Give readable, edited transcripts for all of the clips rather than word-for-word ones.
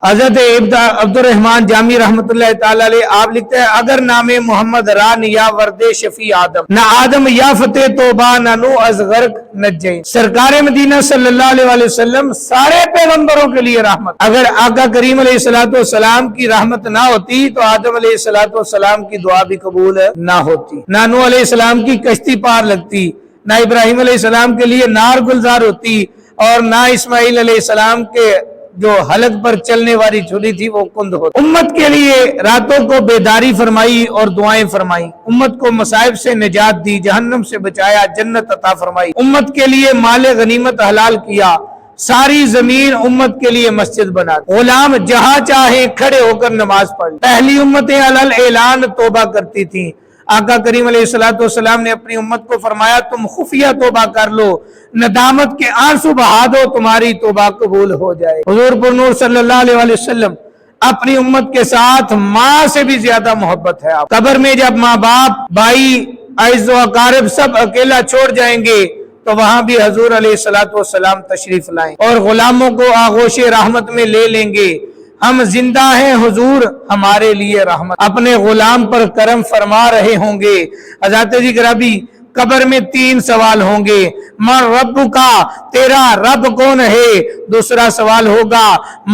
حضرت عبدالرحمان جامی رحمۃ اللہ تعالی علیہ آپ لکھتے ہیں اگر نام محمد ران یا ورد شفیع آدم نہ آدم یا فتح توبہ نہ نو از غرق نجائیں. سرکار مدینہ صلی اللہ علیہ وسلم سارے پیغمبروں کے لیے رحمت. اگر آقا کریم علیہ الصلوۃ والسلام کی رحمت نہ ہوتی تو آدم علیہ الصلوۃ والسلام کی دعا بھی قبول نہ ہوتی, نہ نوح علیہ السلام کی کشتی پار لگتی, نہ ابراہیم علیہ السلام کے لیے نار گلزار ہوتی, اور نہ اسماعیل علیہ السلام کے جو حلق پر چلنے والی چھری تھی وہ کند ہوتی. امت کے لیے راتوں کو بیداری فرمائی اور دعائیں فرمائی, امت کو مصائب سے نجات دی, جہنم سے بچایا, جنت عطا فرمائی, امت کے لیے مال غنیمت حلال کیا, ساری زمین امت کے لیے مسجد بنا, غلام جہاں چاہے کھڑے ہو کر نماز پڑھ. پہلی امتیں علل اعلان توبہ کرتی تھیں. آقا کریم علیہ الصلوۃ والسلام نے اپنی امت کو فرمایا تم خفیہ توبہ کر لو, ندامت کے آنسو بہا دو, تمہاری توبہ قبول ہو جائے. حضور پر نور صلی اللہ علیہ وسلم اپنی امت کے ساتھ ماں سے بھی زیادہ محبت ہے. قبر میں جب ماں باپ بھائی اعز و اقارب سب اکیلا چھوڑ جائیں گے تو وہاں بھی حضور علیہ الصلوۃ والسلام تشریف لائیں اور غلاموں کو آغوش رحمت میں لے لیں گے. ہم زندہ ہیں حضور ہمارے لیے رحمت, اپنے غلام پر کرم فرما رہے ہوں گے. حضرت جی گرامی قبر میں 3 سوال ہوں گے. من رب کا, تیرا رب کون ہے؟ دوسرا سوال ہوگا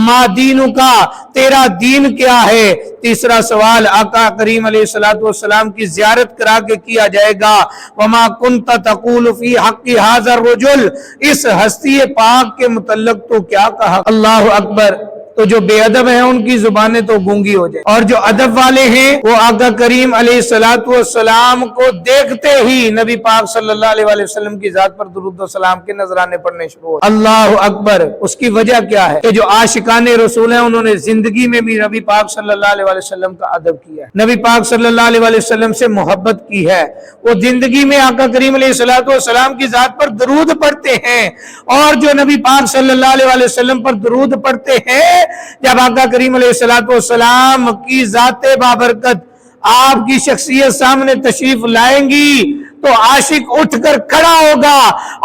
ما دین کا, تیرا دین کیا ہے؟ تیسرا سوال آقا کریم علیہ الصلوۃ والسلام کی زیارت کرا کے کیا جائے گا وما کنت تقول فی حق ھذا الرجل, اس ہستی پاک کے متعلق تو کیا کہا. اللہ اکبر. تو جو بے ادب ہیں ان کی زبانیں تو گونگی ہو جائیں, اور جو ادب والے ہیں وہ آقا کریم علیہ الصلوۃ والسلام کو دیکھتے ہی نبی پاک صلی اللہ علیہ وسلم کی ذات پر درود و سلام کے نذرانے پڑھنے شروع ہو. اللہ اکبر. اس کی وجہ کیا ہے کہ جو عاشقان رسول ہیں انہوں نے زندگی میں بھی نبی پاک صلی اللہ علیہ وسلم کا ادب کیا ہے, نبی پاک صلی اللہ علیہ وسلم سے محبت کی ہے. وہ زندگی میں آقا کریم علیہ الصلوۃ والسلام کی ذات پر درود پڑھتے ہیں, اور جو نبی پاک صلی اللہ علیہ وسلم پر درود پڑھتے ہیں جب آقا کریم علیہ الصلوۃ والسلام کی ذات بابرکت آپ کی شخصیت سامنے تشریف لائیں گی تو عاشق اٹھ کر کھڑا ہوگا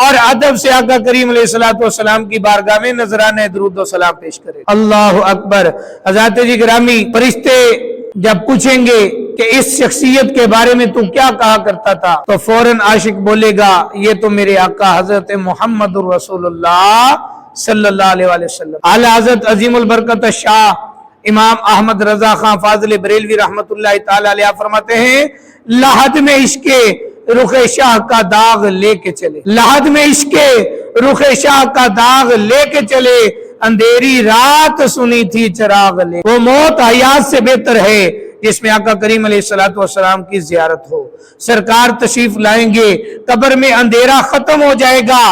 اور ادب سے آقا کریم علیہ الصلوۃ والسلام کی بارگاہ میں نذرانے درود و سلام پیش کرے. اللہ اکبر. حضرات جی گرامی فرشتے جب پوچھیں گے کہ اس شخصیت کے بارے میں تو کیا کہا کرتا تھا تو فوراً عاشق بولے گا یہ تو میرے آقا حضرت محمد الرسول اللہ صلی اللہ علیہ وسلم. اعلی حضرت عظیم البرکت شاہ امام احمد رضا خان فاضل بریلوی رحمت اللہ تعالی علیہ فرماتے ہیں لحد میں عشق رخ شاہ کا داغ لے کے چلے, لحد میں عشق رخ شاہ کا داغ لے کے چلے, اندھیری رات سنی تھی چراغ لے. وہ موت حیات سے بہتر ہے جس میں آقا کریم علیہ الصلوۃ والسلام کی زیارت ہو. سرکار تشریف لائیں گے, قبر میں اندھیرا ختم ہو جائے گا,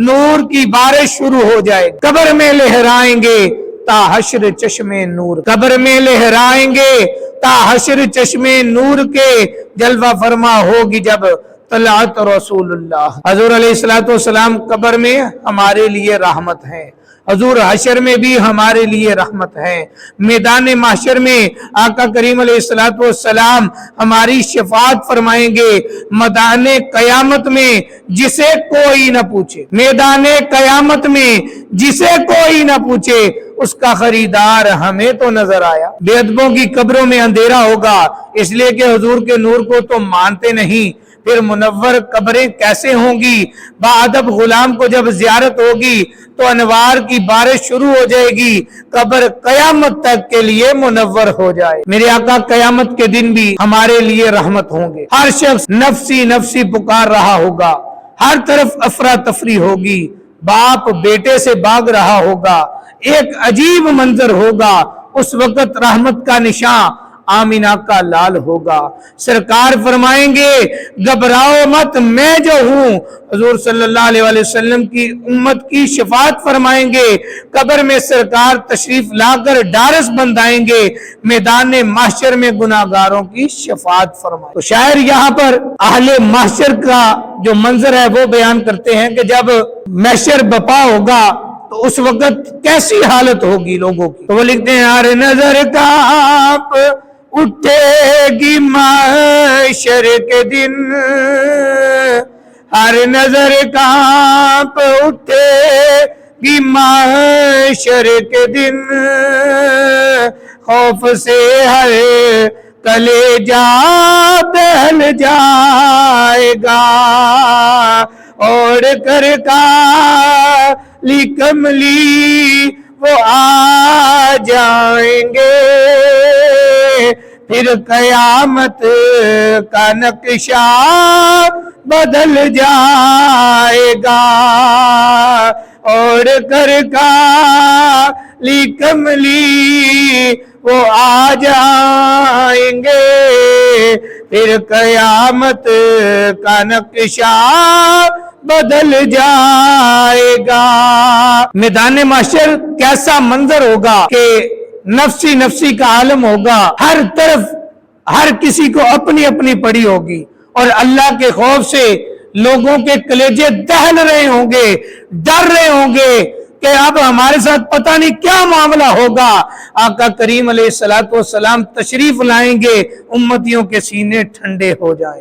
نور کی بارش شروع ہو جائے گی. قبر میں لہرائیں گے تا حشر چشمے نور, قبر میں لہرائیں گے تا حشر چشمے نور کے, جلوہ فرما ہوگی جب طلعت رسول اللہ. حضور علیہ الصلوۃ والسلام قبر میں ہمارے لیے رحمت ہیں, حضور حشر میں بھی ہمارے لیے رحمت ہے. میدان محشر میں آقا کریم علیہ الصلوۃ والسلام ہماری شفاعت فرمائیں گے. میدان قیامت میں جسے کوئی نہ پوچھے, میدان قیامت میں جسے کوئی نہ پوچھے اس کا خریدار ہمیں تو نظر آیا. بے ادبوں کی قبروں میں اندھیرا ہوگا اس لیے کہ حضور کے نور کو تو مانتے نہیں, پھر منور قبریں کیسے ہوں گی. باادب غلام کو جب زیارت ہوگی تو انوار کی بارش شروع ہو جائے گی, قبر قیامت تک کے لیے منور ہو جائے. میرے آقا قیامت کے دن بھی ہمارے لیے رحمت ہوں گے. ہر شخص نفسی نفسی پکار رہا ہوگا, ہر طرف افراتفری ہوگی, باپ بیٹے سے بھاگ رہا ہوگا, ایک عجیب منظر ہوگا. اس وقت رحمت کا نشان آمینہ کا لال ہوگا. سرکار فرمائیں گے گھبراؤ مت میں جو ہوں. حضور صلی اللہ علیہ وسلم کی امت کی شفاعت فرمائیں گے. قبر میں سرکار تشریف لا کر ڈارس بندھائیں گے. میدان محشر میں گناہگاروں کی شفاعت فرمائیں. تو شاعر یہاں پر اہل محشر کا جو منظر ہے وہ بیان کرتے ہیں کہ جب محشر بپا ہوگا تو اس وقت کیسی حالت ہوگی لوگوں کی. تو وہ لکھتے ہیں ہر نظر کانپ اٹھے گی محشر کے دن, ہر نظر کانپ اٹھے گی محشر کے دن، خوف سے ہر کلیجہ دہل جائے گا، اوڑھ کر کالی کملی وہ آ جائیں گے، پھر قیامت کا نقشہ بدل جائے گا، اوڑھ کر کالی کملی وہ آ جائیں گے، پھر قیامت کا نقشہ بدل جائے گا۔ میدان محشر کیسا منظر ہوگا کہ نفسی نفسی کا عالم ہوگا، ہر طرف ہر کسی کو اپنی اپنی پڑی ہوگی، اور اللہ کے خوف سے لوگوں کے کلیجے دہل رہے ہوں گے، ڈر رہے ہوں گے کہ اب ہمارے ساتھ پتہ نہیں کیا معاملہ ہوگا۔ آقا کریم علیہ السلام تشریف لائیں گے، امتیوں کے سینے ٹھنڈے ہو جائیں۔